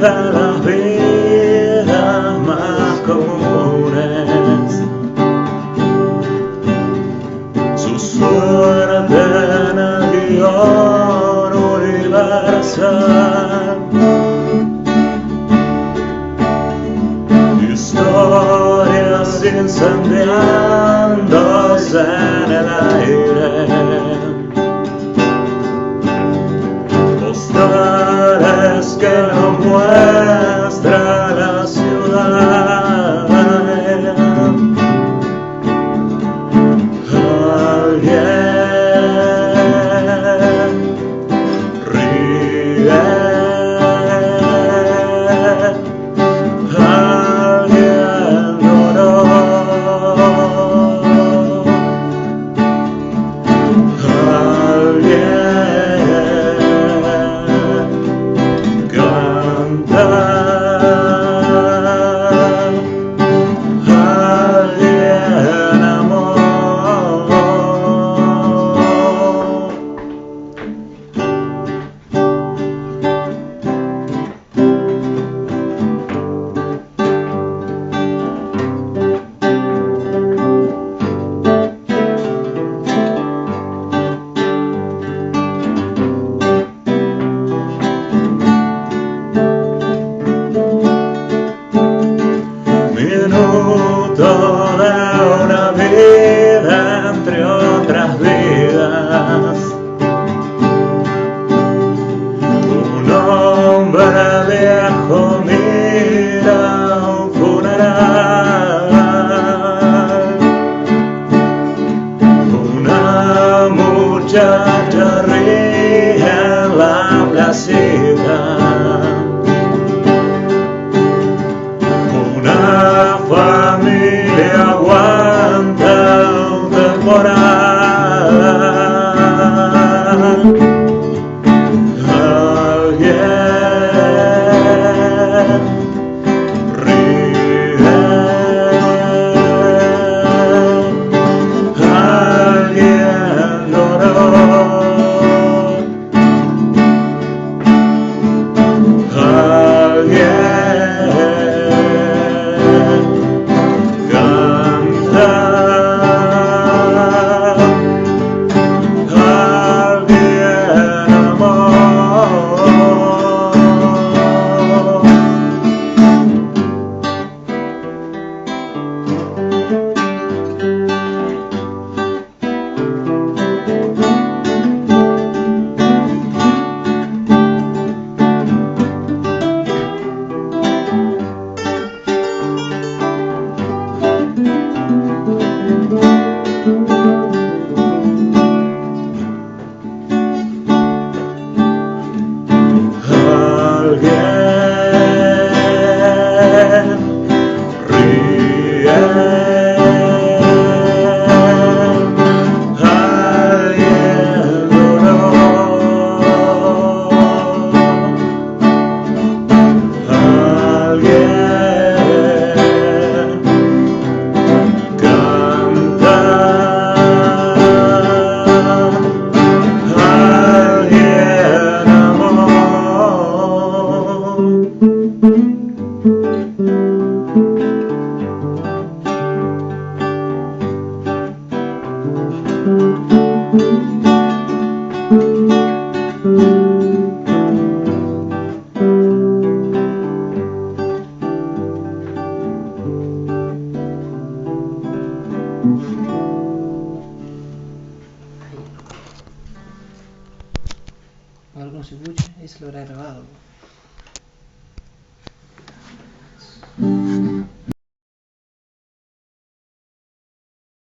de las vidas más comunes. Su suerte en el guión universal. Historias incendiándose en el aire. Postales que nos muestra la ciudad. Alguien ríe. Minuto de una vida entre otras vidas. Un hombre viejo mira un funeral. Una muchacha ríe en la placita. Familia aguanta un temporal. Alguien ríe. Alguien lloró. Alguien Algo no se escucha, eso lo habrá grabado.